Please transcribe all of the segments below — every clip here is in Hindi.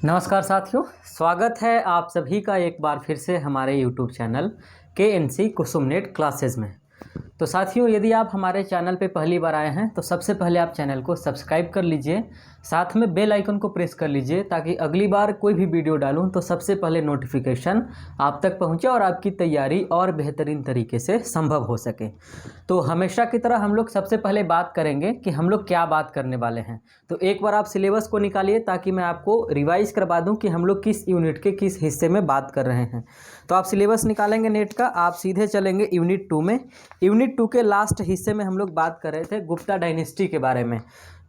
नमस्कार साथियों, स्वागत है आप सभी का एक बार फिर से हमारे YouTube चैनल KNC कुसुमनेट क्लासेस में। तो साथियों, यदि आप हमारे चैनल पे पहली बार आए हैं तो सबसे पहले आप चैनल को सब्सक्राइब कर लीजिए, साथ में बेल आइकन को प्रेस कर लीजिए ताकि अगली बार कोई भी वीडियो डालूं तो सबसे पहले नोटिफिकेशन आप तक पहुंचे और आपकी तैयारी और बेहतरीन तरीके से संभव हो सके। तो हमेशा की तरह हम लोग सबसे पहले बात करेंगे कि हम लोग क्या बात करने वाले हैं। तो एक बार आप सिलेबस को निकालिए ताकि मैं आपको रिवाइज करवा दूं कि हम लोग किस यूनिट के किस हिस्से में बात कर रहे हैं। तो आप सिलेबस निकालेंगे नेट का, आप सीधे चलेंगे यूनिट 2 में। यूनिट 2 के लास्ट हिस्से में हम लोग बात कर रहे थे गुप्ता डायनेस्टी के बारे में।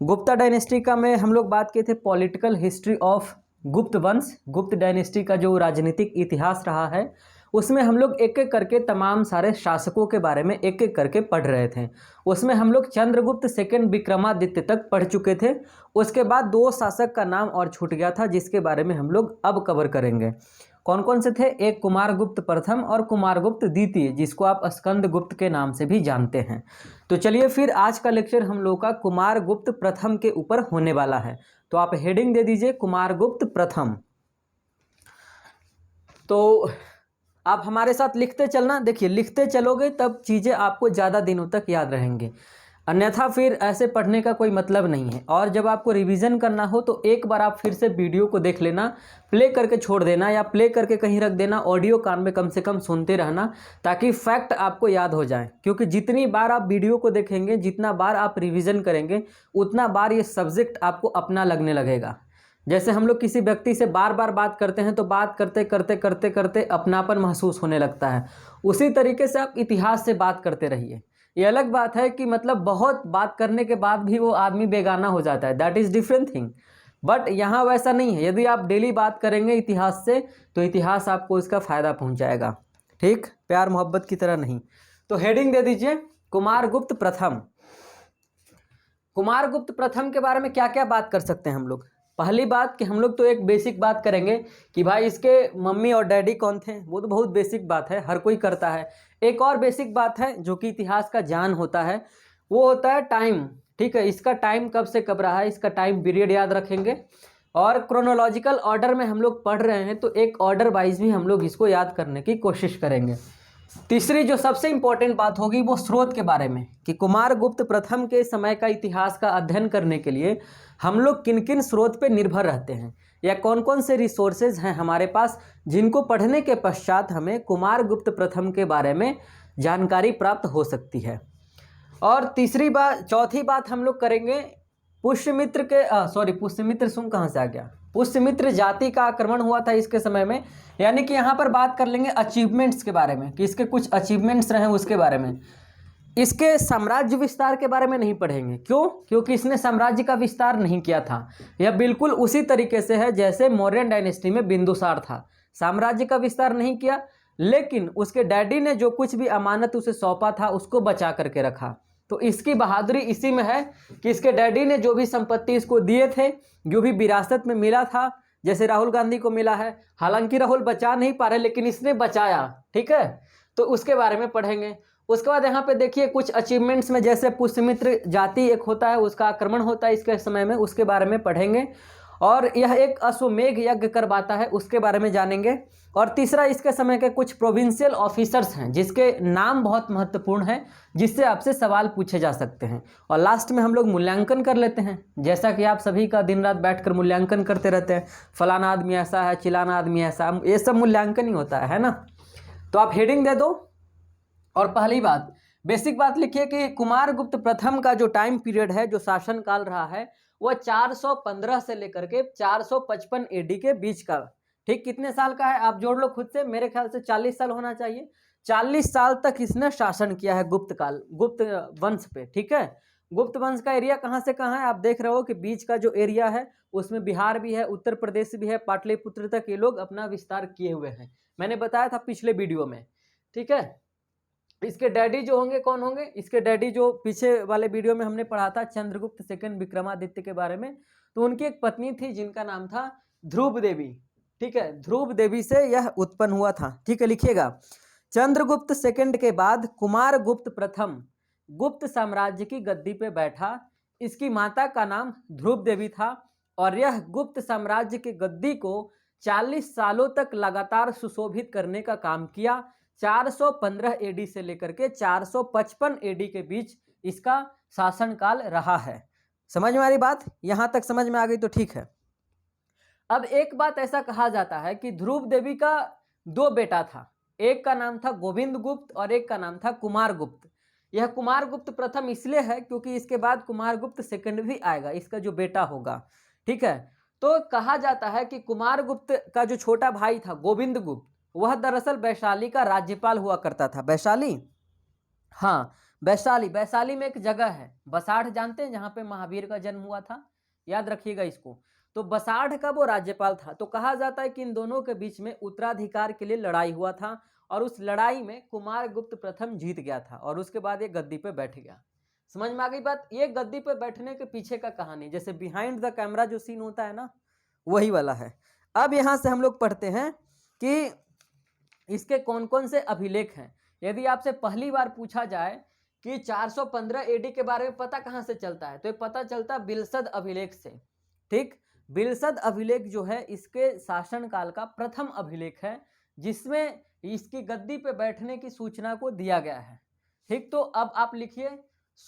गुप्ता डायनेस्टी का में हम लोग बात किए थे पॉलिटिकल हिस्ट्री ऑफ गुप्त वंश। गुप्त डायनेस्टी का जो राजनीतिक इतिहास रहा है उसमें हम लोग एक एक करके तमाम सारे शासकों के बारे में एक एक करके पढ़ रहे थे। उसमें हम लोग चंद्रगुप्त सेकंड विक्रमादित्य तक पढ़ चुके थे। उसके बाद दो शासक का नाम और छूट गया था जिसके बारे में हम लोग अब कवर करेंगे। कौन कौन से थे? एक कुमारगुप्त प्रथम और कुमारगुप्त द्वितीय, जिसको आप स्कंदगुप्त के नाम से भी जानते हैं। तो चलिए फिर आज का लेक्चर हम लोग का कुमारगुप्त प्रथम के ऊपर होने वाला है। तो आप हेडिंग दे दीजिए कुमारगुप्त प्रथम। तो आप हमारे साथ लिखते चलना। देखिए, लिखते चलोगे तब चीज़ें आपको ज़्यादा दिनों तक याद रहेंगे, अन्यथा फिर ऐसे पढ़ने का कोई मतलब नहीं है। और जब आपको रिवीजन करना हो तो एक बार आप फिर से वीडियो को देख लेना, प्ले करके छोड़ देना या प्ले करके कहीं रख देना, ऑडियो कान में कम से कम सुनते रहना ताकि फैक्ट आपको याद हो जाए। क्योंकि जितनी बार आप वीडियो को देखेंगे, जितना बार आप रिविज़न करेंगे, उतना बार ये सब्जेक्ट आपको अपना लगने लगेगा। जैसे हम लोग किसी व्यक्ति से बार बार बात करते हैं तो बात करते करते करते करते अपनापन महसूस होने लगता है। उसी तरीके से आप इतिहास से बात करते रहिए। ये अलग बात है कि मतलब बहुत बात करने के बाद भी वो आदमी बेगाना हो जाता है, that is different thing. But यहाँ वैसा नहीं है। यदि आप डेली बात करेंगे इतिहास से तो इतिहास आपको इसका फ़ायदा पहुँचाएगा। ठीक, प्यार मोहब्बत की तरह नहीं। तो हेडिंग दे दीजिए कुमारगुप्त प्रथम। कुमारगुप्त प्रथम के बारे में क्या क्या बात कर सकते हैं हम लोग? पहली बात कि हम लोग तो एक बेसिक बात करेंगे कि भाई इसके मम्मी और डैडी कौन थे। वो तो बहुत बेसिक बात है, हर कोई करता है। एक और बेसिक बात है जो कि इतिहास का ज्ञान होता है, वो होता है टाइम। ठीक है, इसका टाइम कब से कब रहा है, इसका टाइम पीरियड याद रखेंगे। और क्रोनोलॉजिकल ऑर्डर में हम लोग पढ़ रहे हैं तो एक ऑर्डर वाइज भी हम लोग इसको याद करने की कोशिश करेंगे। तीसरी जो सबसे इंपॉर्टेंट बात होगी वो स्रोत के बारे में कि कुमारगुप्त प्रथम के समय का इतिहास का अध्ययन करने के लिए हम लोग किन किन स्रोत पे निर्भर रहते हैं या कौन कौन से रिसोर्सेज हैं हमारे पास जिनको पढ़ने के पश्चात हमें कुमारगुप्त प्रथम के बारे में जानकारी प्राप्त हो सकती है। और चौथी बात हम लोग करेंगे पुष्यमित्र सुन कहाँ से आ गया, पुष्यमित्र जाति का आक्रमण हुआ था इसके समय में। यानी कि यहाँ पर बात कर लेंगे अचीवमेंट्स के बारे में कि इसके कुछ अचीवमेंट्स रहे उसके बारे में। इसके साम्राज्य विस्तार के बारे में नहीं पढ़ेंगे। क्यों? क्योंकि इसने साम्राज्य का विस्तार नहीं किया था। यह बिल्कुल उसी तरीके से है जैसे मौर्यन डायनेस्टी में बिंदुसार था, साम्राज्य का विस्तार नहीं किया, लेकिन उसके डैडी ने जो कुछ भी अमानत उसे सौंपा था उसको बचा करके रखा। तो इसकी बहादुरी इसी में है कि इसके डैडी ने जो भी संपत्ति इसको दिए थे, जो भी विरासत में मिला था, जैसे राहुल गांधी को मिला है, हालांकि राहुल बचा नहीं पा रहे लेकिन इसने बचाया। ठीक है, तो उसके बारे में पढ़ेंगे। उसके बाद यहाँ पे देखिए कुछ अचीवमेंट्स में जैसे पुष्यमित्र जाति एक होता है, उसका आक्रमण होता है इसके समय में, उसके बारे में पढ़ेंगे। और यह एक अश्वमेघ यज्ञ करवाता है, उसके बारे में जानेंगे। और तीसरा, इसके समय के कुछ प्रोविंशियल ऑफिसर्स हैं जिसके नाम बहुत महत्वपूर्ण हैं, जिससे आपसे सवाल पूछे जा सकते हैं। और लास्ट में हम लोग मूल्यांकन कर लेते हैं, जैसा कि आप सभी का दिन रात बैठकर मूल्यांकन करते रहते हैं, फलाना आदमी ऐसा है, चिलाना आदमी ऐसा, ये सब मूल्यांकन ही होता है ना। तो आप हेडिंग दे दो और पहली बात, बेसिक बात लिखिए कि कुमारगुप्त प्रथम का जो टाइम पीरियड है, जो शासन काल रहा है, वह 415 से लेकर के 455 एडी के बीच का। ठीक, कितने साल का है आप जोड़ लो खुद से, मेरे ख्याल से 40 साल होना चाहिए। 40 साल तक इसने शासन किया है गुप्त वंश पे। ठीक है, गुप्त वंश का एरिया कहाँ से कहाँ है आप देख रहे हो कि बीच का जो एरिया है उसमें बिहार भी है, उत्तर प्रदेश भी है, पाटलिपुत्र तक ये लोग अपना विस्तार किए हुए हैं। मैंने बताया था पिछले वीडियो में। ठीक है, इसके डैडी जो होंगे कौन होंगे? इसके डैडी जो पीछे वाले वीडियो में हमने पढ़ा था चंद्रगुप्त सेकंड विक्रमादित्य के बारे में, तो उनकी एक पत्नी थी जिनका नाम था ध्रुव देवी। ठीक है, ध्रुव देवी से यह उत्पन्न हुआ था। ठीक है, लिखिएगा चंद्रगुप्त सेकंड के बाद कुमारगुप्त प्रथम गुप्त साम्राज्य की गद्दी पे बैठा। इसकी माता का नाम ध्रुव देवी था और यह गुप्त साम्राज्य के गद्दी को 40 सालों तक लगातार सुशोभित करने का काम किया। 415 एडी से लेकर के 455 एडी के बीच इसका शासनकाल रहा है। समझ में आ रही बात? यहां तक समझ में आ गई तो ठीक है। अब एक बात ऐसा कहा जाता है कि ध्रुव देवी का 2 बेटा था, एक का नाम था गोविंद गुप्त और एक का नाम था कुमार गुप्त। यह कुमार गुप्त प्रथम इसलिए है क्योंकि इसके बाद कुमार गुप्त सेकंड भी आएगा, इसका जो बेटा होगा, ठीक है। तो कहा जाता है कि कुमार गुप्त का जो छोटा भाई था गोविंद गुप्त, वह दरअसल वैशाली का राज्यपाल हुआ करता था। वैशाली, हाँ वैशाली, वैशाली में एक जगह है बसाढ़, जानते हैं, जहाँ पे महावीर का जन्म हुआ था, याद रखिएगा इसको। तो बसाढ़ का वो राज्यपाल था। तो कहा जाता है कि इन दोनों के बीच में उत्तराधिकार के लिए लड़ाई हुआ था और उस लड़ाई में कुमार गुप्त प्रथम जीत गया था और उसके बाद ये गद्दी पे बैठ गया। समझ में आ गई बात? ये गद्दी पे बैठने के पीछे का कहानी, जैसे बिहाइंड द कैमरा जो सीन होता है ना, वही वाला है। अब यहाँ से हम लोग पढ़ते हैं कि इसके कौन कौन से अभिलेख हैं। यदि आपसे पहली बार पूछा जाए कि 415 एडी के बारे में पता कहाँ से चलता है, तो ये पता चलता बिलसद अभिलेख से। ठीक, बिलसद अभिलेख जो है इसके शासनकाल का प्रथम अभिलेख है, जिसमें इसकी गद्दी पे बैठने की सूचना को दिया गया है। ठीक, तो अब आप लिखिए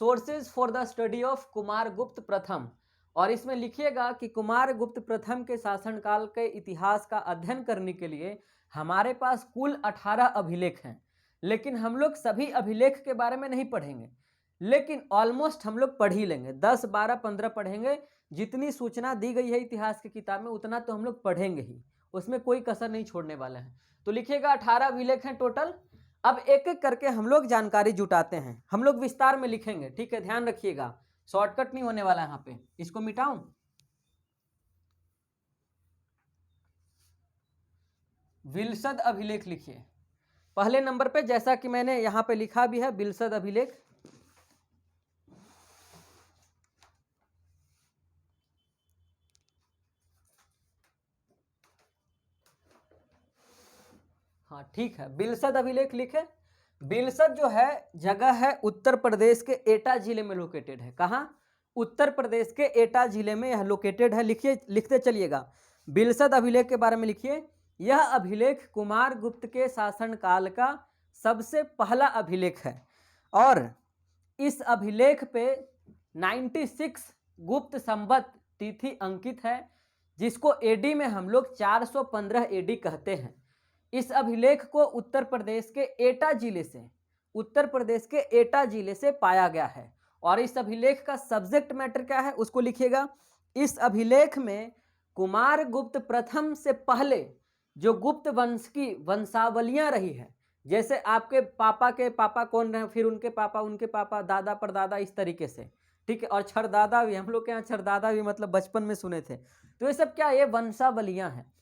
sources for the study of Kumar गुप्त प्रथम, और इसमें लिखिएगा कि कुमार गुप्त प्रथम के शासनकाल के इतिहास का अध्ययन करने के लिए हमारे पास कुल 18 अभिलेख हैं। लेकिन हम लोग सभी अभिलेख के बारे में नहीं पढ़ेंगे, लेकिन ऑलमोस्ट हम लोग पढ़ ही लेंगे, 10, 12, 15 पढ़ेंगे। जितनी सूचना दी गई है इतिहास की किताब में उतना तो हम लोग पढ़ेंगे ही, उसमें कोई कसर नहीं छोड़ने वाले हैं। तो लिखिएगा 18 अभिलेख हैं टोटल। अब एक एक करके हम लोग जानकारी जुटाते हैं, हम लोग विस्तार में लिखेंगे, ठीक है, ध्यान रखिएगा, शॉर्टकट नहीं होने वाला यहाँ पे। इसको मिटाऊं, बिलसद अभिलेख लिखिए पहले नंबर पे, जैसा कि मैंने यहाँ पे लिखा भी है बिलसद अभिलेख। हाँ ठीक है, बिलसद अभिलेख लिखे। बिलसद जो है जगह है उत्तर प्रदेश के एटा जिले में लोकेटेड है। कहाँ? उत्तर प्रदेश के एटा जिले में यह लोकेटेड है। लिखिए, लिखते चलिएगा, बिलसद अभिलेख के बारे में लिखिए। यह अभिलेख कुमार गुप्त के शासनकाल का सबसे पहला अभिलेख है और इस अभिलेख पे 96 गुप्त संवत तिथि अंकित है, जिसको एडी में हम लोग 415 एडी कहते हैं। इस अभिलेख को उत्तर प्रदेश के एटा जिले से पाया गया है। और इस अभिलेख का सब्जेक्ट मैटर क्या है उसको लिखिएगा। इस अभिलेख में कुमार गुप्त प्रथम से पहले जो गुप्त वंश की वंशावलियां रही है, जैसे आपके पापा के पापा कौन रहे, फिर उनके पापा, दादा परदादा, इस तरीके से, ठीक है। और छरदादा भी, हम लोग के यहाँ छरदादा भी मतलब बचपन में सुने थे। तो ये सब क्या, ये वंशावलियां हैं।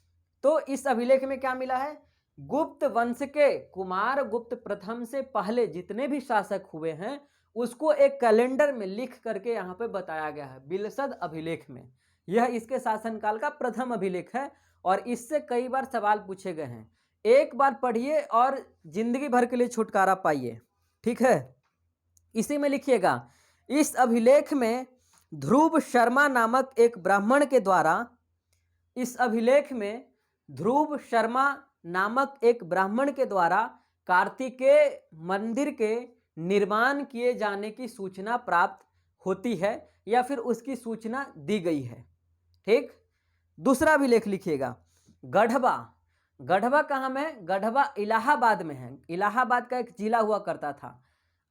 तो इस अभिलेख में क्या मिला है, गुप्त वंश के कुमार गुप्त प्रथम से पहले जितने भी शासक हुए हैं उसको एक कैलेंडर में लिख करके यहाँ पे बताया गया है बिलसद अभिलेख में। यह इसके शासनकाल का प्रथम अभिलेख है और इससे कई बार सवाल पूछे गए हैं। एक बार पढ़िए और जिंदगी भर के लिए छुटकारा पाइए, ठीक है। इसी में लिखिएगा, इस अभिलेख में ध्रुव शर्मा नामक एक ब्राह्मण के द्वारा, इस अभिलेख में ध्रुव शर्मा नामक एक ब्राह्मण के द्वारा कार्तिकेय मंदिर के निर्माण किए जाने की सूचना प्राप्त होती है या फिर उसकी सूचना दी गई है। ठीक, दूसरा अभिलेख लिखिएगा, गढ़वा। गढ़वा कहाँ में है? गढ़वा इलाहाबाद में है। इलाहाबाद का एक जिला हुआ करता था,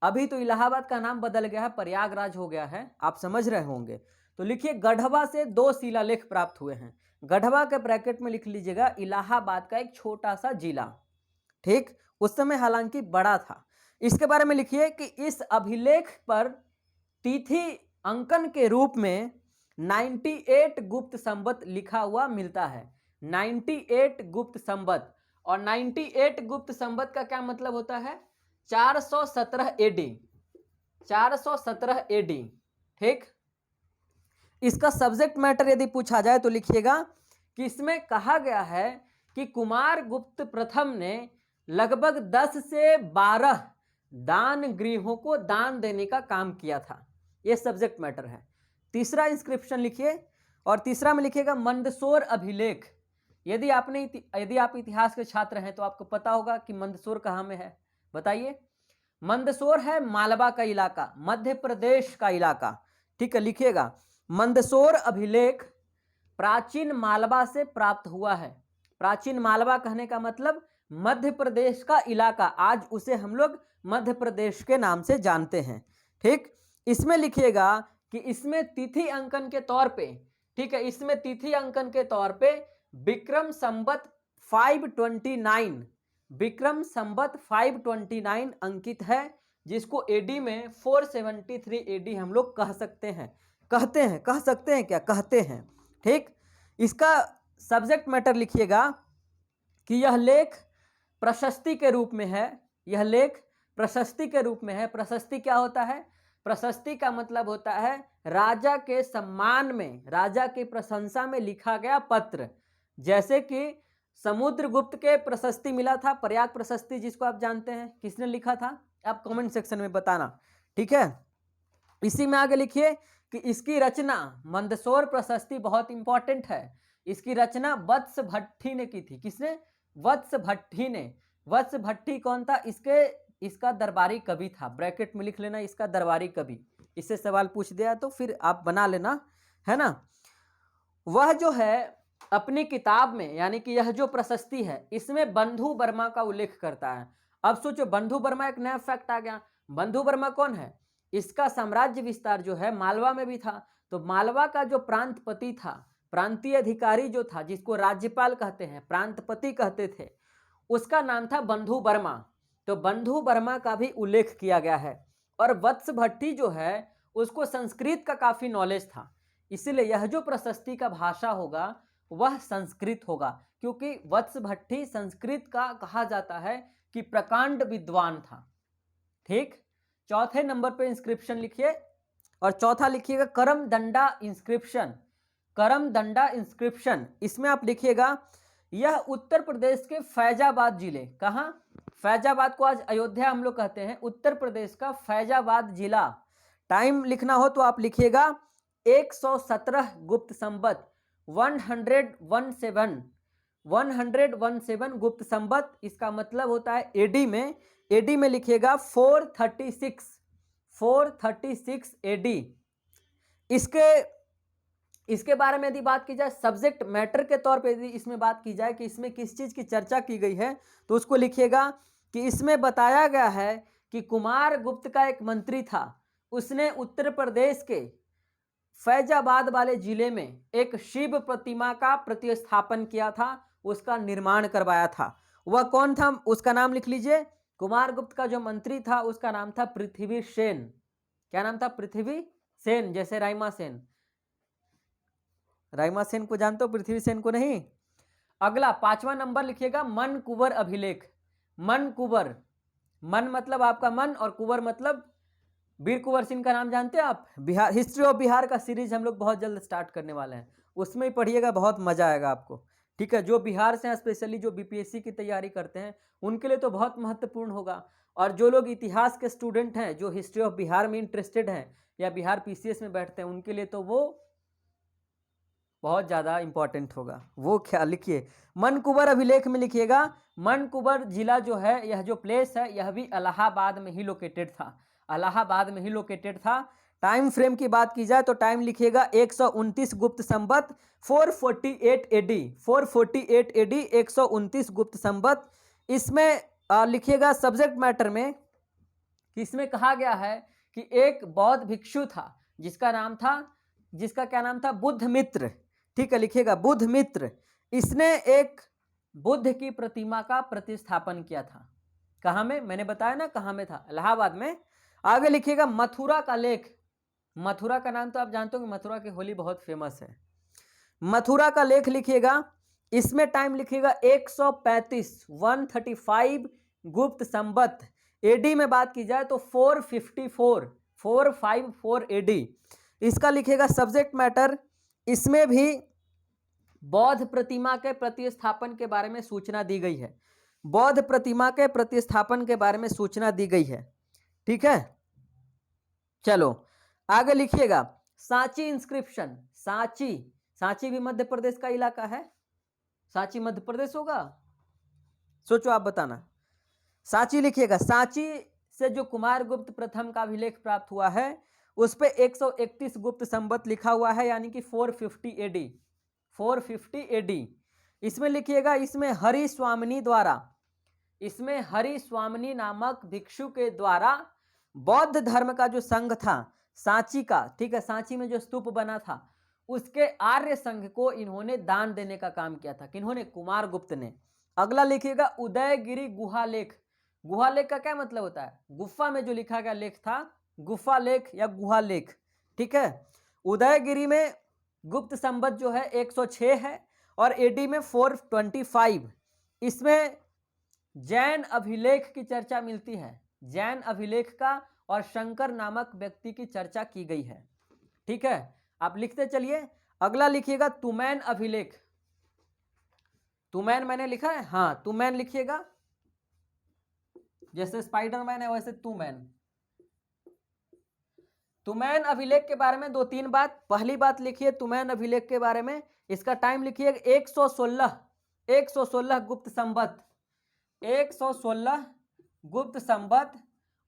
अभी तो इलाहाबाद का नाम बदल गया है, प्रयागराज हो गया है, आप समझ रहे होंगे। तो लिखिए, गढ़वा से 2 शिलालेख प्राप्त हुए हैं। गढ़वा के ब्रैकेट में लिख लीजिएगा इलाहाबाद का एक छोटा सा जिला, ठीक, उस समय हालांकि बड़ा था। इसके बारे में लिखिए कि इस अभिलेख पर तिथि अंकन के रूप में 98 गुप्त संवत लिखा हुआ मिलता है। 98 गुप्त संवत, और 98 गुप्त संवत का क्या मतलब होता है? 417 एडी, 417 एडी, ठीक। इसका सब्जेक्ट मैटर यदि पूछा जाए तो लिखिएगा कि इसमें कहा गया है कि कुमार गुप्त प्रथम ने लगभग 10 से 12 दान गृहों को दान देने का काम किया था। यह सब्जेक्ट मैटर है। तीसरा इंस्क्रिप्शन लिखिए, और तीसरा में लिखिएगा मंदसौर अभिलेख। यदि आप इतिहास के छात्र हैं तो आपको पता होगा कि मंदसौर कहाँ में है, बताइए। मंदसौर है मालवा का इलाका, मध्य प्रदेश का इलाका, ठीक है। लिखिएगा मंदसौर अभिलेख प्राचीन मालवा से प्राप्त हुआ है। प्राचीन मालवा कहने का मतलब मध्य प्रदेश का इलाका, आज उसे हम लोग मध्य प्रदेश के नाम से जानते हैं, ठीक। इसमें लिखिएगा कि इसमें तिथि अंकन के तौर पे, ठीक है, इसमें तिथि अंकन के तौर पे विक्रम संवत 529, विक्रम संवत 529 अंकित है, जिसको एडी में 473 एडी हम लोग कह सकते हैं, कह सकते हैं क्या, कहते हैं, ठीक। इसका सब्जेक्ट मैटर लिखिएगा कि यह लेख प्रशस्ति के रूप में है, यह लेख प्रशस्ति के रूप में है। प्रशस्ति क्या होता है? प्रशस्ति का मतलब होता है राजा के सम्मान में, राजा की प्रशंसा में लिखा गया पत्र। जैसे कि समुद्रगुप्त के प्रशस्ति मिला था, प्रयाग प्रशस्ति, जिसको आप जानते हैं, किसने लिखा था? आप कमेंट सेक्शन में बताना, ठीक है। इसी में आगे लिखिए कि इसकी रचना, मंदसौर प्रशस्ति बहुत इंपॉर्टेंट है, इसकी रचना वत्स भट्टी ने की थी। किसने? वत्स भट्टी ने। वत्स भट्टी कौन था? इसका दरबारी कवि था, ब्रैकेट में लिख लेना, इसका दरबारी कवि। इससे सवाल पूछ दिया तो फिर आप बना लेना, है ना। वह जो है अपनी किताब में, यानी कि यह जो प्रशस्ति है, इसमें बंधु वर्मा का उल्लेख करता है। अब सोचो, बंधु वर्मा, एक नया फैक्ट आ गया। बंधु वर्मा कौन है? इसका साम्राज्य विस्तार जो है मालवा में भी था, तो मालवा का जो प्रांतपति था, प्रांतीय अधिकारी जो था, जिसको राज्यपाल कहते हैं, प्रांतपति कहते थे, उसका नाम था बंधु वर्मा। तो बंधु वर्मा का भी उल्लेख किया गया है। और वत्स भट्टी जो है उसको संस्कृत का काफी नॉलेज था, इसीलिए यह जो प्रशस्ति का भाषा होगा वह संस्कृत होगा, क्योंकि वत्स भट्टी संस्कृत का कहा जाता है कि प्रकांड विद्वान था, ठीक। चौथे नंबर पे इंस्क्रिप्शन लिखिए, और चौथा लिखिएगा करम दंडा इंस्क्रिप्शन। करम दंडा इंस्क्रिप्शन, इसमें आप लिखिएगा यह उत्तर प्रदेश के फैजाबाद जिले, कहाँ? फैजाबाद को आज अयोध्या हम लोग कहते हैं, उत्तर प्रदेश का फैजाबाद जिला। टाइम लिखना हो तो आप लिखिएगा 117 गुप्त संवत 117 गुप्त संवत। इसका मतलब होता है एडी में, एडी में लिखिएगा 436 एडी। इसके बारे में यदि बात की जाए सब्जेक्ट मैटर के तौर पे, यदि इसमें बात की जाए कि इसमें किस चीज़ की चर्चा की गई है, तो उसको लिखिएगा कि इसमें बताया गया है कि कुमार गुप्त का एक मंत्री था, उसने उत्तर प्रदेश के फैजाबाद वाले जिले में एक शिव प्रतिमा का प्रतिस्थापन किया था, उसका निर्माण करवाया था। वह कौन था? उसका नाम लिख लीजिए। कुमार गुप्त का जो मंत्री था उसका नाम था पृथ्वी सेन। क्या नाम था? पृथ्वी सेन, जैसे राइमा सेन। राइमा सेन को जानते हो, पृथ्वी सेन को नहीं। अगला 5वां नंबर लिखिएगा मन कुंवर अभिलेख। मन कुंवर, मन मतलब आपका मन और कुंवर मतलब वीर कुंवर सिंह का नाम जानते हैं आप? बिहार, हिस्ट्री ऑफ बिहार का सीरीज हम लोग बहुत जल्द स्टार्ट करने वाले हैं, उसमें ही पढ़िएगा, बहुत मजा आएगा आपको, ठीक है। जो बिहार से हैं, स्पेशली जो बीपीएससी की तैयारी करते हैं, उनके लिए तो बहुत महत्वपूर्ण होगा। और जो लोग इतिहास के स्टूडेंट हैं, जो हिस्ट्री ऑफ बिहार में इंटरेस्टेड हैं या बिहार पीसीएस में बैठते हैं, उनके लिए तो वो बहुत ज़्यादा इंपॉर्टेंट होगा। वो क्या लिखिए, मन कुंवर अभिलेख में लिखिएगा मन कुंवर जिला जो है, यह जो प्लेस है, यह भी इलाहाबाद में ही लोकेटेड था, इलाहाबाद में ही लोकेटेड था। टाइम फ्रेम की बात की जाए तो टाइम लिखिएगा 129 गुप्त संवत 448 एडी, 448 एडी 129 गुप्त संवत। इसमें लिखिएगा सब्जेक्ट मैटर में कि इसमें कहा गया है कि एक बौद्ध भिक्षु था, जिसका क्या नाम था? बुद्ध मित्र, ठीक है। लिखिएगा बुद्ध मित्र। इसने एक बुद्ध की प्रतिमा का प्रतिस्थापन किया था। कहाँ में? मैंने बताया ना कहाँ में था, इलाहाबाद में। आगे लिखिएगा मथुरा का लेख। मथुरा का नाम तो आप जानते हो कि मथुरा की होली बहुत फेमस है। मथुरा का लेख लिखिएगा, इसमें टाइम लिखिएगा 135 गुप्त संवत। एडी में बात की जाए तो 454 एडी। इसका लिखिएगा सब्जेक्ट मैटर, इसमें भी बौद्ध प्रतिमा के प्रतिस्थापन के बारे में सूचना दी गई है, बौद्ध प्रतिमा के प्रतिस्थापन के बारे में सूचना दी गई है, ठीक है। चलो आगे लिखिएगा सांची इंस्क्रिप्शन। सांची सांची भी मध्य प्रदेश का इलाका है, सांची मध्य प्रदेश होगा, सोचो आप बताना। सांची लिखिएगा। सांची से जो कुमारगुप्त प्रथम का अभिलेख प्राप्त हुआ है उस पे 131 गुप्त संवत लिखा हुआ है, यानी कि 450 एडी, 450 एडी। इसमें लिखिएगा, इसमें हरि स्वामिनी द्वारा, इसमें हरि स्वामिनी नामक भिक्षु के द्वारा बौद्ध धर्म का जो संघ था सांची का, ठीक है, सांची में जो स्तूप बना था उसके आर्य संघ को इन्होंने दान देने का काम किया था। किन्होंने? कुमारगुप्त ने। अगला लिखिएगा उदयगिरी गुहा लेख। गुहा लेख का क्या मतलब होता है? गुफा में जो लिखा गया लेख था, गुफा लेख या गुहा लेख, ठीक है। उदयगिरी में गुप्त संवत जो है 106 है और एडी में 425। इसमें जैन अभिलेख की चर्चा मिलती है, जैन अभिलेख का और शंकर नामक व्यक्ति की चर्चा की गई है, ठीक है। आप लिखते चलिए। अगला लिखिएगा तुमैन अभिलेख। तुमैन मैंने लिखा है, हाँ तुमैन लिखिएगा, जैसे स्पाइडरमैन है वैसे तुमैन। तुमैन अभिलेख के बारे में 2-3 बात। पहली बात लिखिए तुमैन अभिलेख के बारे में, इसका टाइम लिखिए 116 गुप्त संवत, 116 गुप्त संवत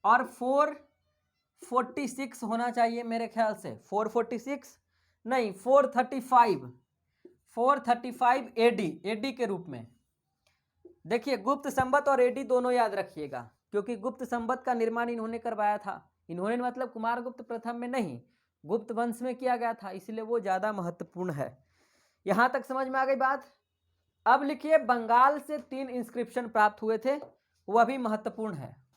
और 446 होना चाहिए मेरे ख्याल से, 446 नहीं 435 एडी के रूप में। देखिए गुप्त संवत और एडी दोनों याद रखिएगा, क्योंकि गुप्त संवत का निर्माण इन्होंने करवाया था। इन्होंने मतलब कुमारगुप्त प्रथम में नहीं, गुप्त वंश में किया गया था, इसलिए वो ज़्यादा महत्वपूर्ण है। यहाँ तक समझ में आ गई बात। अब लिखिए बंगाल से 3 इंस्क्रिप्शन प्राप्त हुए थे, वह भी महत्वपूर्ण है।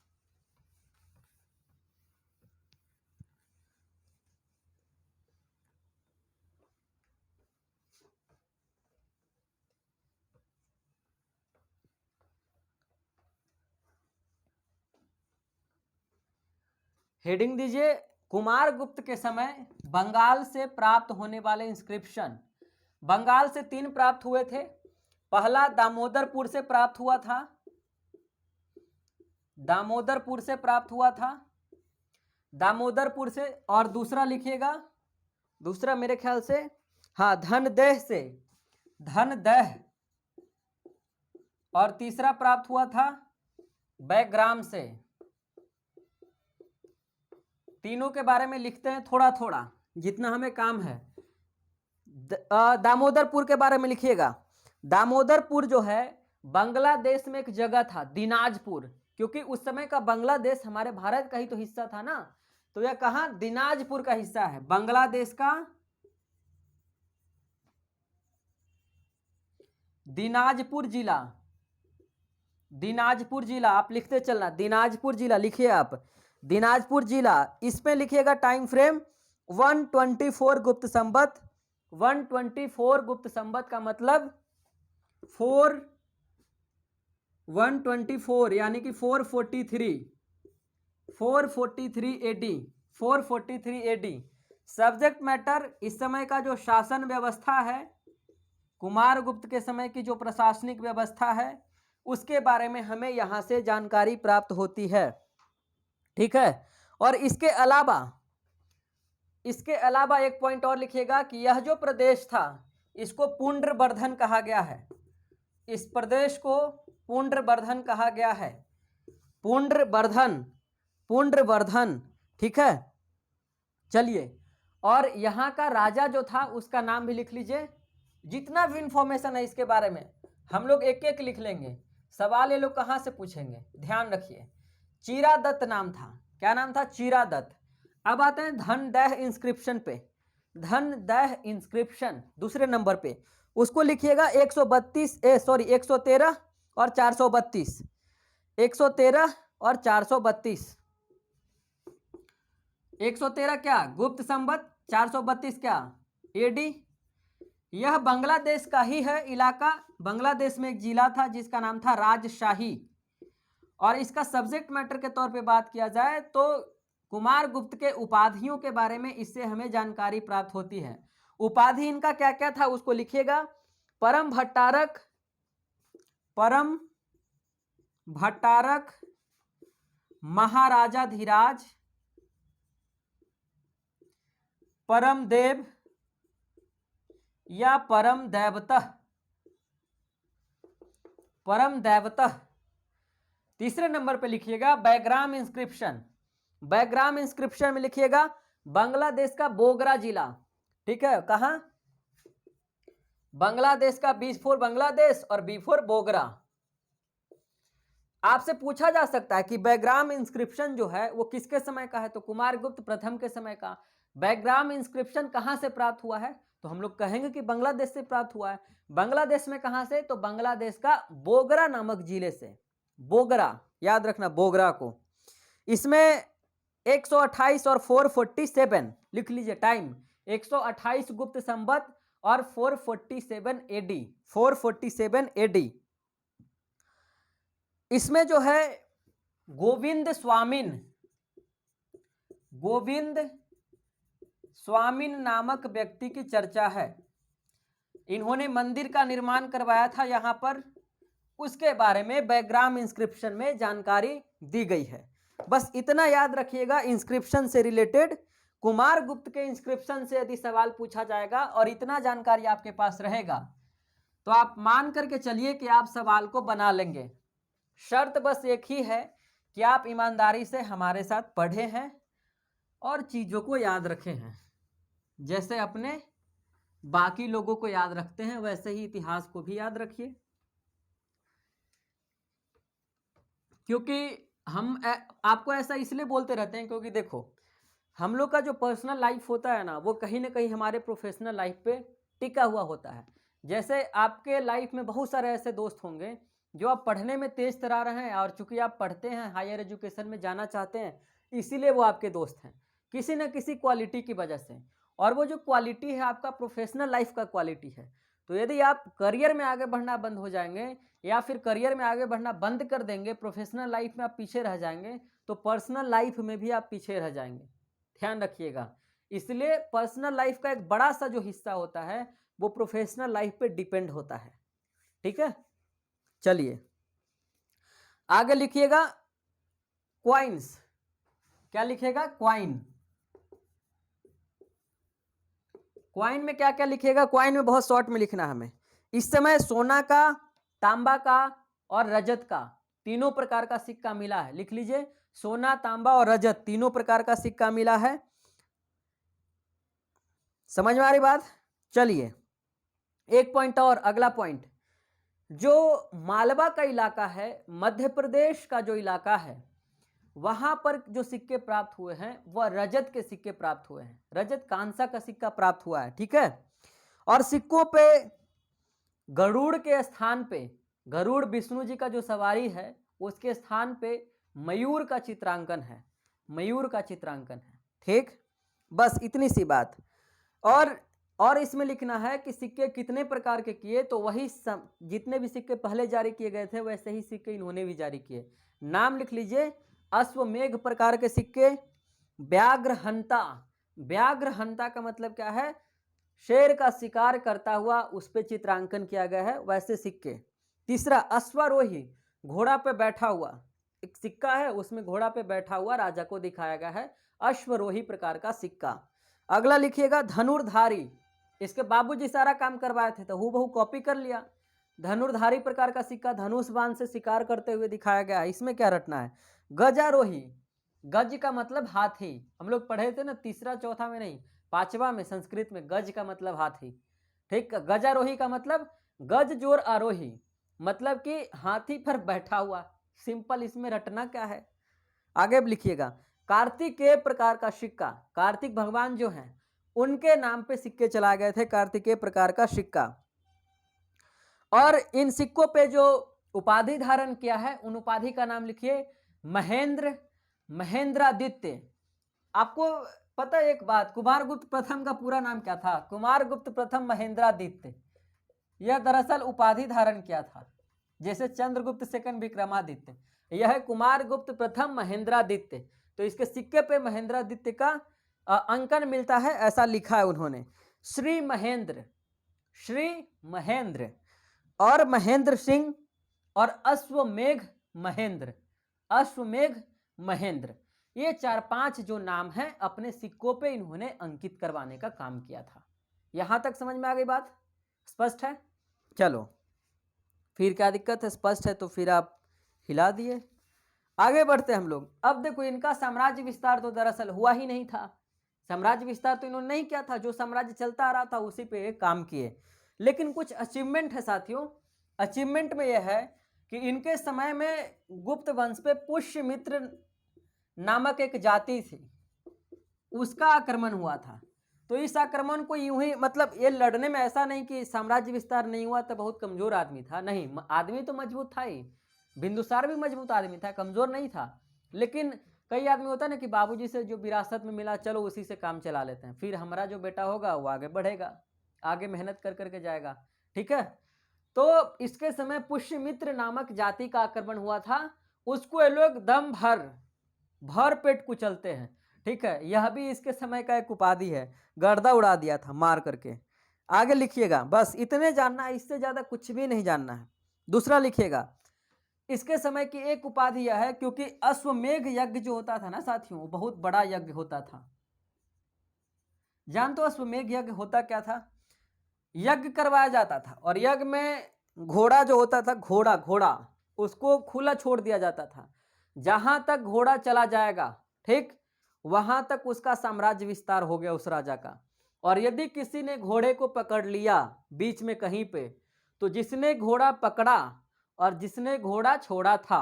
हेडिंग दीजिए कुमारगुप्त के समय बंगाल से प्राप्त होने वाले इंस्क्रिप्शन। बंगाल से 3 प्राप्त हुए थे। पहला दामोदरपुर से प्राप्त हुआ था, दामोदरपुर से प्राप्त हुआ था, दामोदरपुर से। और दूसरा लिखिएगा, दूसरा मेरे ख्याल से हाँ धनदेह से, धनदेह। और तीसरा प्राप्त हुआ था बैग्राम से। तीनों के बारे में लिखते हैं थोड़ा थोड़ा, जितना हमें काम है। दामोदरपुर के बारे में लिखिएगा। दामोदरपुर जो है बांग्लादेश में एक जगह था, दिनाजपुर, क्योंकि उस समय का बांग्लादेश हमारे भारत का ही तो हिस्सा था ना, तो यह कहाँ? दिनाजपुर का हिस्सा है, बांग्लादेश का दिनाजपुर जिला। दिनाजपुर जिला आप लिखते चलना, दिनाजपुर जिला लिखिए आप, दिनाजपुर जिला। इसमें लिखिएगा टाइम फ्रेम 124 गुप्त संवत। 124 गुप्त संवत का मतलब 124 यानी कि 443 एडी, 443 एडी। सब्जेक्ट मैटर, इस समय का जो शासन व्यवस्था है, कुमारगुप्त के समय की जो प्रशासनिक व्यवस्था है, उसके बारे में हमें यहाँ से जानकारी प्राप्त होती है, ठीक है। और इसके अलावा एक पॉइंट और लिखिएगा कि यह जो प्रदेश था इसको पुंड्रबर्धन कहा गया है, इस प्रदेश को पुंड्रबर्धन कहा गया है, पुंड्रबर्धन, ठीक है। चलिए, और यहाँ का राजा जो था उसका नाम भी लिख लीजिए। जितना भी इंफॉर्मेशन है इसके बारे में हम लोग एक एक लिख लेंगे, सवाल ये लोग कहाँ से पूछेंगे, ध्यान रखिए। चीरादत्त नाम था। क्या नाम था? चीरादत्त। अब आते हैं धनदेह इंस्क्रिप्शन पे। धनदेह इंस्क्रिप्शन दूसरे नंबर पे, उसको लिखिएगा 113 और 432, 113 और 432। 113 क्या? गुप्त संवत, 432 क्या? एडी। यह बांग्लादेश का ही है इलाका। बांग्लादेश में एक जिला था जिसका नाम था राजशाही। और इसका सब्जेक्ट मैटर के तौर पे बात किया जाए तो कुमारगुप्त के उपाधियों के बारे में इससे हमें जानकारी प्राप्त होती है। उपाधि इनका क्या क्या था उसको लिखिएगा। परम भट्टारक, महाराजा धीराज, परमदेव, या परम दैवतः, परम दैवतः। तीसरे नंबर पे लिखिएगा बैग्राम इंस्क्रिप्शन, बैग्राम इंस्क्रिप्शन में लिखिएगा बांग्लादेश का बोगरा जिला, ठीक है, कहां, बांग्लादेश का, बी फॉर बांग्लादेश और बी फॉर बोगरा। आपसे पूछा जा सकता है कि बैग्राम इंस्क्रिप्शन जो है वो किसके समय का है, तो कुमारगुप्त प्रथम के समय का। बैग्राम इंस्क्रिप्शन कहां से प्राप्त हुआ है, तो हम लोग कहेंगे कि बांग्लादेश से प्राप्त हुआ है। बांग्लादेश में कहां से, तो बांग्लादेश का बोगरा नामक जिले से, बोगरा, याद रखना बोगरा को। इसमें 128 और 447 लिख लीजिए टाइम, 128 गुप्त संवत और 447 एडी, 447 एडी। इसमें जो है गोविंद स्वामिन, गोविंद स्वामिन नामक व्यक्ति की चर्चा है। इन्होंने मंदिर का निर्माण करवाया था यहां पर, उसके बारे में बैग्राम इंस्क्रिप्शन में जानकारी दी गई है। बस इतना याद रखिएगा इंस्क्रिप्शन से रिलेटेड। कुमारगुप्त के इंस्क्रिप्शन से यदि सवाल पूछा जाएगा और इतना जानकारी आपके पास रहेगा तो आप मान करके चलिए कि आप सवाल को बना लेंगे। शर्त बस एक ही है कि आप ईमानदारी से हमारे साथ पढ़े हैं और चीज़ों को याद रखे हैं। जैसे अपने बाकी लोगों को याद रखते हैं वैसे ही इतिहास को भी याद रखिए, क्योंकि हम आपको ऐसा इसलिए बोलते रहते हैं क्योंकि देखो हम लोग का जो पर्सनल लाइफ होता है ना वो कहीं ना कहीं हमारे प्रोफेशनल लाइफ पे टिका हुआ होता है। जैसे आपके लाइफ में बहुत सारे ऐसे दोस्त होंगे जो आप पढ़ने में तेज तरार हैं और चूंकि आप पढ़ते हैं, हायर एजुकेशन में जाना चाहते हैं, इसीलिए वो आपके दोस्त हैं किसी न किसी क्वालिटी की वजह से। और वो जो क्वालिटी है आपका प्रोफेशनल लाइफ का क्वालिटी है। तो यदि आप करियर में आगे बढ़ना बंद हो जाएंगे या फिर करियर में आगे बढ़ना बंद कर देंगे, प्रोफेशनल लाइफ में आप पीछे रह जाएंगे, तो पर्सनल लाइफ में भी आप पीछे रह जाएंगे, ध्यान रखिएगा। इसलिए पर्सनल लाइफ का एक बड़ा सा जो हिस्सा होता है वो प्रोफेशनल लाइफ पे डिपेंड होता है, ठीक है। चलिए आगे लिखिएगा क्वाइंस, क्या लिखेगा, क्वाइन। क्वाइन में क्या क्या लिखेगा, क्वाइन में बहुत शॉर्ट में लिखना है हमें। इस समय सोना का, तांबा का और रजत का तीनों प्रकार का सिक्का मिला है, लिख लीजिए, सोना, तांबा और रजत तीनों प्रकार का सिक्का मिला है। समझ में आ रही बात। चलिए एक पॉइंट और, अगला पॉइंट, जो मालवा का इलाका है, मध्य प्रदेश का जो इलाका है, वहां पर जो सिक्के प्राप्त हुए हैं वह रजत के सिक्के प्राप्त हुए हैं। रजत कांसा का सिक्का प्राप्त हुआ है, ठीक है। और सिक्कों पे गरुड़ के स्थान पे, गरुड़ विष्णु जी का जो सवारी है उसके स्थान पे मयूर का चित्रांकन है, मयूर का चित्रांकन है, ठीक। बस इतनी सी बात। और इसमें लिखना है कि सिक्के कितने प्रकार के किए, तो वही जितने भी सिक्के पहले जारी किए गए थे वैसे ही सिक्के इन्होंने भी जारी किए। नाम लिख लीजिए, अश्वमेघ प्रकार के सिक्के, व्याघ्रहंता, व्याघ्रहंता का मतलब क्या है, शेर का शिकार करता हुआ उस पर चित्रांकन किया गया है वैसे सिक्के। तीसरा अश्वारोही, घोड़ा पे बैठा हुआ एक सिक्का है, उसमें घोड़ा पे बैठा हुआ राजा को दिखाया गया है, अश्वरोही प्रकार का सिक्का। अगला लिखिएगा धनुर्धारी, इसके बाबूजी सारा काम करवाए थे तो हूबहू कॉपी कर लिया। धनुर्धारी प्रकार का सिक्का, धनुष बाण से शिकार करते हुए दिखाया गया है, इसमें क्या रटना है। गजारोही, गज का मतलब हाथी, हम लोग पढ़े थे ना तीसरा चौथा में नहीं, पांचवा में संस्कृत में, गज का मतलब हाथी, ठीक। गजारोही का मतलब गज जोर आरोही, मतलब कि हाथी पर बैठा हुआ, सिंपल, इसमें रटना क्या है। आगे लिखिएगा कार्तिकेय प्रकार का सिक्का, कार्तिक भगवान जो हैं उनके नाम पे सिक्के चलाए गए थे, कार्तिकेय प्रकार का सिक्का। और इन सिक्कों पे जो उपाधि धारण किया है उन उपाधि का नाम लिखिए महेंद्र, महेंद्रादित्य। आपको पता है एक बात, कुमारगुप्त प्रथम का पूरा नाम क्या था, कुमारगुप्त प्रथम महेंद्रादित्य। यह दरअसल उपाधि धारण किया था, जैसे चंद्रगुप्त सेकंड विक्रमादित्य, यह है कुमारगुप्त प्रथम महेंद्रादित्य। तो इसके सिक्के पे महेंद्रादित्य का अंकन मिलता है, ऐसा लिखा है उन्होंने। श्री महेंद्र, श्री महेंद्र और महेंद्र सिंह और अश्वमेघ महेंद्र, अश्वमेघ महेंद्र, ये 4-5 जो नाम हैं अपने सिक्कों पे इन्होंने अंकित करवाने का काम किया था, यहाँ तक समझ में आ गई बात? स्पष्ट है? चलो फिर क्या दिक्कत है, स्पष्ट है तो फिर आप हिला दिए। आगे बढ़ते हम लोग। अब देखो इनका साम्राज्य विस्तार तो दरअसल हुआ ही नहीं था, साम्राज्य विस्तार तो इन्होंने नहीं किया था, जो साम्राज्य चलता आ रहा था उसी पे काम किए। लेकिन कुछ अचीवमेंट है साथियों। अचीवमेंट में यह है कि इनके समय में गुप्त वंश पे पुष्यमित्र नामक एक जाति थी, उसका आक्रमण हुआ था। तो इस आक्रमण को यूं ही, मतलब ये लड़ने में ऐसा नहीं कि साम्राज्य विस्तार नहीं हुआ तो बहुत कमजोर आदमी था, नहीं, आदमी तो मजबूत था ही। बिंदुसार भी मजबूत आदमी था, कमजोर नहीं था। लेकिन कई आदमी होता है ना कि बाबूजी से जो विरासत में मिला चलो उसी से काम चला लेते हैं, फिर हमारा जो बेटा होगा वो आगे बढ़ेगा, आगे मेहनत कर करके जाएगा। ठीक है, तो इसके समय पुष्यमित्र नामक जाति का आक्रमण हुआ था, उसको ये लोग दम भर पेट कुचलते हैं। ठीक है, यह भी इसके समय का एक उपाधि है, गर्दा उड़ा दिया था मार करके। आगे लिखिएगा, बस इतने जानना है, इससे ज्यादा कुछ भी नहीं जानना है। दूसरा लिखिएगा, इसके समय की एक उपाधि यह है क्योंकि अश्वमेघ यज्ञ जो होता था ना साथियों, वो बहुत बड़ा यज्ञ होता था। जानते हो अश्वमेघ यज्ञ होता क्या था? यज्ञ करवाया जाता था और यज्ञ में घोड़ा जो होता था, घोड़ा उसको खुला छोड़ दिया जाता था। जहां तक घोड़ा चला जाएगा, ठीक, वहां तक उसका साम्राज्य विस्तार हो गया उस राजा का। और यदि किसी ने घोड़े को पकड़ लिया बीच में कहीं पे, तो जिसने घोड़ा पकड़ा और जिसने घोड़ा छोड़ा था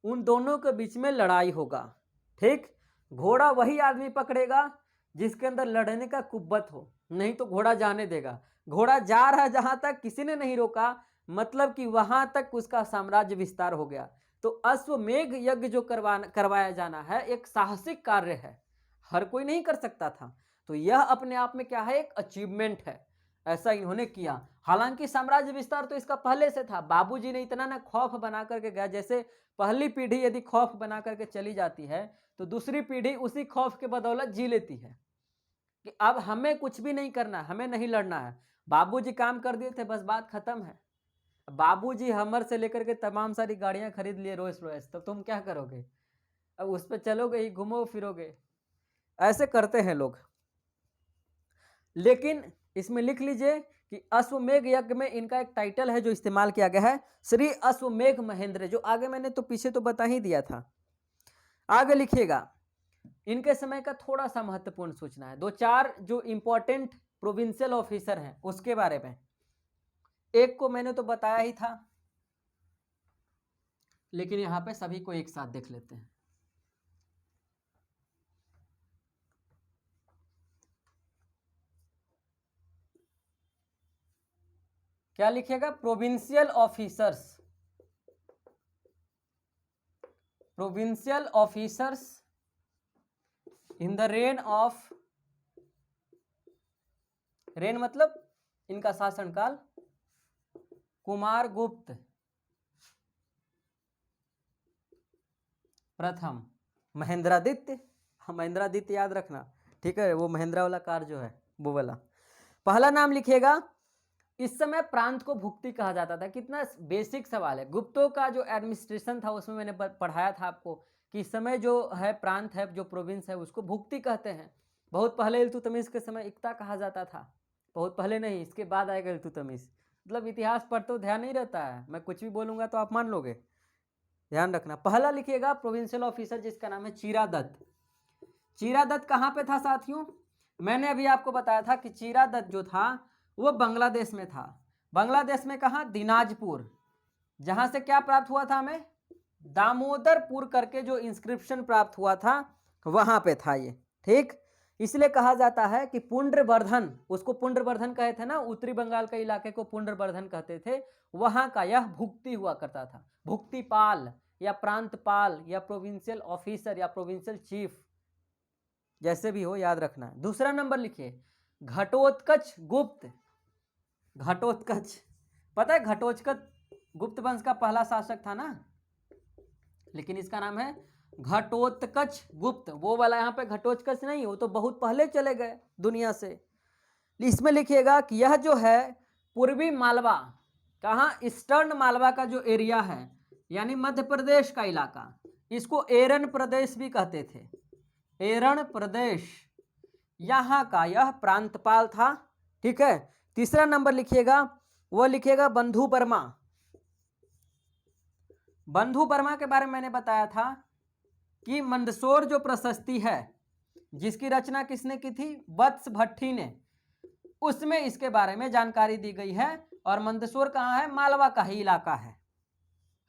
उन दोनों के बीच में लड़ाई होगा। ठीक, घोड़ा वही आदमी पकड़ेगा जिसके अंदर लड़ने का कुव्वत हो, नहीं तो घोड़ा जाने देगा। घोड़ा जा रहा है जहां तक, किसी ने नहीं रोका, मतलब कि वहां तक उसका साम्राज्य विस्तार हो गया। तो अश्वमेघ यज्ञ जो करवाया जाना है एक साहसिक कार्य है, हर कोई नहीं कर सकता था। तो यह अपने आप में क्या है, एक अचीवमेंट है, ऐसा इन्होंने किया। हालांकि साम्राज्य विस्तार तो इसका पहले से था, बाबूजी ने इतना ना खौफ बना करके गया, जैसे पहली पीढ़ी यदि खौफ बना करके चली जाती है तो दूसरी पीढ़ी उसी खौफ के बदौलत जी लेती है कि अब हमें कुछ भी नहीं करना, हमें नहीं लड़ना है, बाबूजी काम कर दिए थे, बस बात खत्म है। बाबूजी हमर से लेकर के तमाम सारी गाड़ियां खरीद लिए, रोल्स रॉयस, तो तुम क्या करोगे? अब उस पर चलोगे ही, घूमो फिरोगे, ऐसे करते हैं लोग। लेकिन इसमें लिख लीजिए कि अश्वमेघ यज्ञ में इनका एक टाइटल है जो इस्तेमाल किया गया है, श्री अश्वमेघ महेंद्र, जो आगे मैंने तो पीछे तो बता ही दिया था। आगे लिखिएगा, इनके समय का थोड़ा सा महत्वपूर्ण सूचना है, दो चार जो इंपॉर्टेंट प्रोविंशियल ऑफिसर हैं उसके बारे में। एक को मैंने तो बताया ही था, लेकिन यहां पे सभी को एक साथ देख लेते हैं। क्या लिखिएगा? Provincial officers, provincial officers in the rain of, rain मतलब इनका शासनकाल, कुमार गुप्त प्रथम, महेंद्रादित्य, महेंद्रादित्य याद रखना, ठीक है, वो महेंद्रा वाला कार जो है वो वाला। पहला नाम लिखिएगा। इस समय प्रांत को भुक्ति कहा जाता था। कितना बेसिक सवाल है, गुप्तों का जो एडमिनिस्ट्रेशन था उसमें मैंने पढ़ाया था आपको कि इस समय जो है प्रांत है, जो प्रोविंस है, उसको भुक्ति कहते हैं। बहुत पहले इल्तुतमिश के समय इक्ता कहा जाता था, बहुत पहले नहीं, इसके बाद आएगा इल्तुतमिश। मतलब इतिहास पर तो ध्यान नहीं रहता है, मैं कुछ भी बोलूंगा तो आप मान लोगे, ध्यान रखना। पहला लिखिएगा प्रोविंशियल ऑफिसर जिसका नाम है चीरादत्त। चीरादत्त कहाँ पे था साथियों? मैंने अभी आपको बताया था कि चीरादत्त जो था वो बांग्लादेश में था। बांग्लादेश में कहाँ? दिनाजपुर। जहां से क्या प्राप्त हुआ था हमें? दामोदरपुर करके जो इंस्क्रिप्शन प्राप्त हुआ था वहां पे था ये, ठीक। इसलिए कहा जाता है कि पुंड्रवर्धन, उसको पुंड्रवर्धन कहे थे ना, उत्तरी बंगाल के इलाके को पुंड्रवर्धन कहते थे, वहां का यह भुक्ति हुआ करता था। भुक्तिपाल या प्रांतपाल या प्रोविंशियल ऑफिसर या प्रोविंशियल चीफ, जैसे भी हो याद रखना है। दूसरा नंबर लिखिए, घटोत्कच गुप्त। घटोत्कच, पता है घटोत्कच गुप्त वंश का पहला शासक था ना, लेकिन इसका नाम है घटोत्कच गुप्त। वो वाला यहाँ पे घटोत्कच नहीं, वो तो बहुत पहले चले गए दुनिया से। इसमें लिखिएगा कि यह जो है पूर्वी मालवा, कहाँ? ईस्टर्न मालवा का जो एरिया है, यानी मध्य प्रदेश का इलाका, इसको एरन प्रदेश भी कहते थे, एरन प्रदेश। यहाँ का यह प्रांतपाल था, ठीक है। तीसरा नंबर लिखिएगा, वो लिखिएगा बंधु वर्मा। बंधु वर्मा के बारे में मैंने बताया था कि मंदसौर जो प्रशस्ति है जिसकी रचना किसने की थी, वत्स भट्टी ने, उसमें इसके बारे में जानकारी दी गई है। और मंदसौर कहाँ है, मालवा का ही इलाका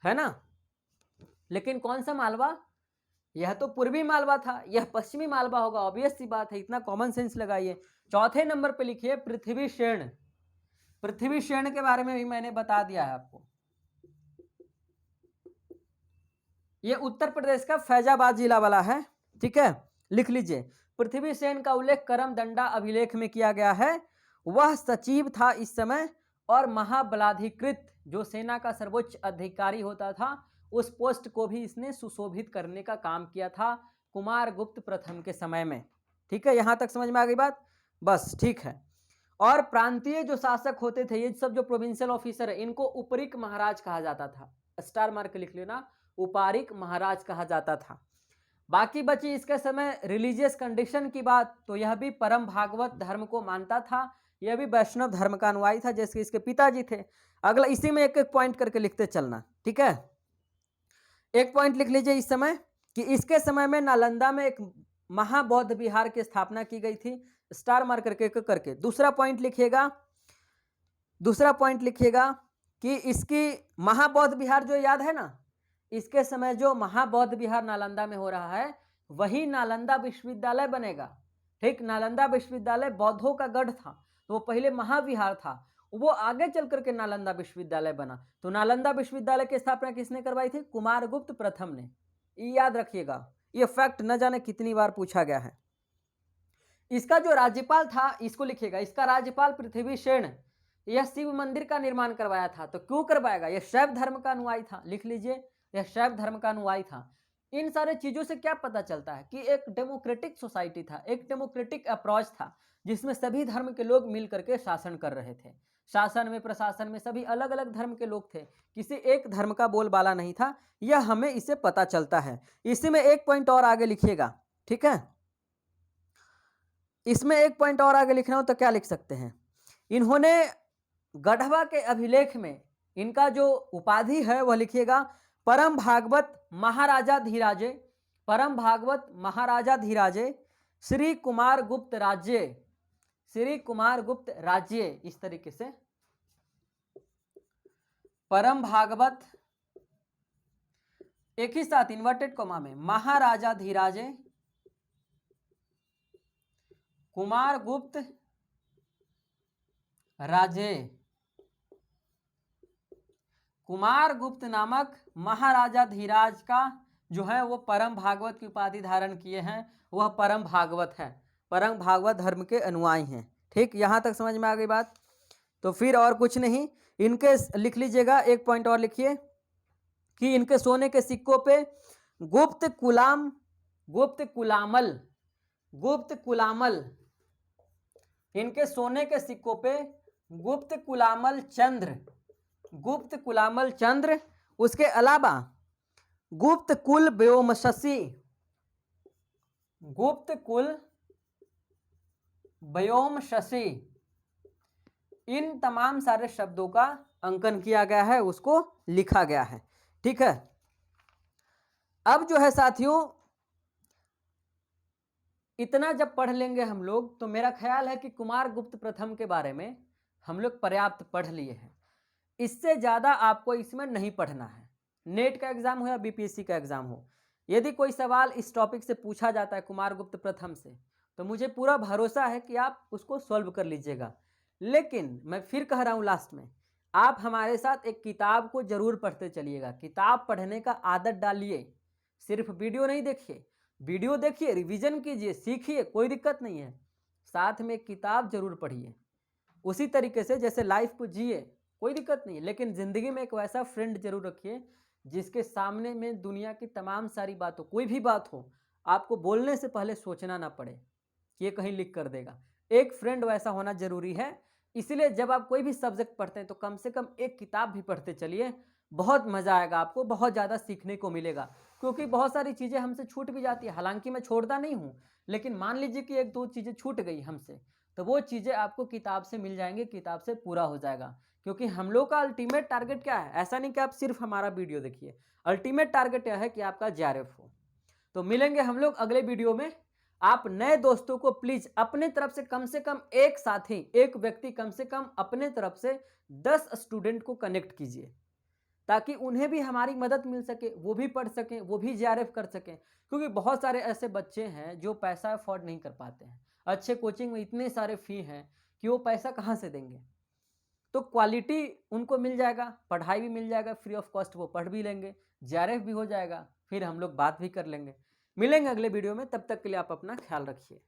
है ना। लेकिन कौन सा मालवा, यह तो पूर्वी मालवा था, यह पश्चिमी मालवा होगा, ऑब्वियस सी बात है, इतना कॉमन सेंस लगाइए। चौथे नंबर पे लिखिए पृथ्वी शेण। पृथ्वी शेण के बारे में भी मैंने बता दिया है आपको। यह उत्तर प्रदेश का फैजाबाद जिला वाला है, ठीक है, लिख लीजिए। पृथ्वी सेन का उल्लेख करमदंडा अभिलेख में किया गया है। वह सचिव था इस समय और महाबलाधिकृत जो सेना का सर्वोच्च अधिकारी होता था, उस पोस्ट को भी इसने सुशोभित करने का काम किया था कुमार गुप्त प्रथम के समय में। ठीक है, यहां तक समझ में आ गई बात, बस ठीक है। और प्रांतीय जो शासक होते थे, ये सब जो प्रोविंशियल ऑफिसर है, इनको उपरिक महाराज कहा जाता था। स्टार मार्क लिख लेना, उपारिक महाराज कहा जाता था। बाकी बची इसके समय रिलीजियस कंडीशन की बात, तो यह भी परम भागवत धर्म को मानता था, यह भी वैष्णव धर्म का अनुयायी था, जैसे इसके पिताजी थे। अगला इसी में एक एक पॉइंट करके लिखते चलना, ठीक है। एक पॉइंट लिख लीजिए इस समय कि इसके समय में नालंदा में एक महाबौद्ध विहार की स्थापना की गई थी, स्टार मार्क करके। दूसरा पॉइंट लिखिएगा कि इसकी महाबौद्ध विहार जो याद है ना, इसके समय जो महाबौद्ध विहार नालंदा में हो रहा है, वही नालंदा विश्वविद्यालय बनेगा। ठीक, नालंदा विश्वविद्यालय बौद्धों का गढ़ था, तो वो पहले महाविहार था, वो आगे चल करके नालंदा विश्वविद्यालय बना। तो नालंदा विश्वविद्यालय की स्थापना किसने करवाई थी, कुमारगुप्त प्रथम ने। ये याद रखिएगा, ये फैक्ट न जाने कितनी बार पूछा गया है। इसका जो राज्यपाल था, इसको लिखिएगा, इसका राज्यपाल पृथ्वी शेण, यह शिव मंदिर का निर्माण करवाया था। तो क्यों करवाएगा, यह शैव धर्म का अनुयायी था, लिख लीजिए, यह शैव धर्म का अनुयायी था। इन सारे चीजों से क्या पता चलता है कि एक डेमोक्रेटिक सोसाइटी था, एक डेमोक्रेटिक अप्रोच था, जिसमें सभी धर्म के लोग मिल करके शासन कर रहे थे। शासन में, प्रशासन में सभी अलग अलग धर्म के लोग थे, किसी एक धर्म का बोलबाला नहीं था, यह हमें इससे पता चलता है। इसी में एक पॉइंट और आगे लिखिएगा, ठीक है। इसमें एक पॉइंट और आगे लिखना हो तो क्या लिख सकते हैं, इन्होंने गढ़वा के अभिलेख में इनका जो उपाधि है वह लिखिएगा परम भागवत महाराजा धीराजे, परम भागवत महाराजा धीराजे, श्री कुमार गुप्त राज्य, श्री कुमार गुप्त राज्य, इस तरीके से परम भागवत, एक ही साथ इन्वर्टेड कॉमा में, महाराजा धीराजे, कुमार गुप्त राजे, कुमार गुप्त नामक महाराजा धीराज का जो है वो परम भागवत की उपाधि धारण किए हैं, वह परम भागवत है, परम भागवत धर्म के अनुयायी हैं। ठीक, यहां तक समझ में आ गई बात। तो फिर और कुछ नहीं, इनके लिख लीजिएगा, एक पॉइंट और लिखिए कि इनके सोने के सिक्कों पे गुप्त कुलाम, गुप्त कुलामल, गुप्त कुलामल, इनके सोने के सिक्कों पे गुप्त कुलामल चंद्र, गुप्त कुलामल चंद्र, उसके अलावा गुप्त कुल व्योमशसी, गुप्त कुल व्योमशसी, इन तमाम सारे शब्दों का अंकन किया गया है, उसको लिखा गया है। ठीक है, अब जो है साथियों, इतना जब पढ़ लेंगे हम लोग तो मेरा ख्याल है कि कुमार गुप्त प्रथम के बारे में हम लोग पर्याप्त पढ़ लिए हैं। इससे ज़्यादा आपको इसमें नहीं पढ़ना है। नेट का एग्जाम हो या बीपीएससी का एग्जाम हो, यदि कोई सवाल इस टॉपिक से पूछा जाता है कुमार गुप्त प्रथम से, तो मुझे पूरा भरोसा है कि आप उसको सॉल्व कर लीजिएगा। लेकिन मैं फिर कह रहा हूँ लास्ट में, आप हमारे साथ एक किताब को जरूर पढ़ते चलिएगा। किताब पढ़ने का आदत डालिए, सिर्फ वीडियो नहीं देखिए, वीडियो देखिए, रिवीजन कीजिए, सीखिए, कोई दिक्कत नहीं है, साथ में एक किताब जरूर पढ़िए। उसी तरीके से जैसे लाइफ को जिए, कोई दिक्कत नहीं है, लेकिन ज़िंदगी में एक वैसा फ्रेंड जरूर रखिए जिसके सामने में दुनिया की तमाम सारी बातों, कोई भी बात हो, आपको बोलने से पहले सोचना ना पड़े कि ये कहीं लिख कर देगा। एक फ्रेंड वैसा होना जरूरी है। इसलिए जब आप कोई भी सब्जेक्ट पढ़ते हैं तो कम से कम एक किताब भी पढ़ते चलिए, बहुत मज़ा आएगा आपको, बहुत ज़्यादा सीखने को मिलेगा। क्योंकि बहुत सारी चीज़ें हमसे छूट भी जाती है, हालांकि मैं छोड़ता नहीं हूँ, लेकिन मान लीजिए कि एक दो चीज़ें छूट गई हमसे, तो वो चीज़ें आपको किताब से मिल जाएंगी, किताब से पूरा हो जाएगा। क्योंकि हम लोग का अल्टीमेट टारगेट क्या है, ऐसा नहीं कि आप सिर्फ हमारा वीडियो देखिए, अल्टीमेट टारगेट यह है कि आपका जेआरएफ हो। तो मिलेंगे हम लोग अगले वीडियो में। आप नए दोस्तों को प्लीज अपने तरफ से कम एक साथी, एक व्यक्ति कम से कम अपने तरफ से 10 स्टूडेंट को कनेक्ट कीजिए, ताकि उन्हें भी हमारी मदद मिल सके, वो भी पढ़ सकें, वो भी जेआरएफ कर सकें। क्योंकि बहुत सारे ऐसे बच्चे हैं जो पैसा अफोर्ड नहीं कर पाते हैं, अच्छे कोचिंग में इतने सारे फी हैं कि वो पैसा कहाँ से देंगे। तो क्वालिटी उनको मिल जाएगा, पढ़ाई भी मिल जाएगा, फ्री ऑफ कॉस्ट वो पढ़ भी लेंगे, जेआरएफ भी हो जाएगा, फिर हम लोग बात भी कर लेंगे। मिलेंगे अगले वीडियो में, तब तक के लिए आप अपना ख्याल रखिए।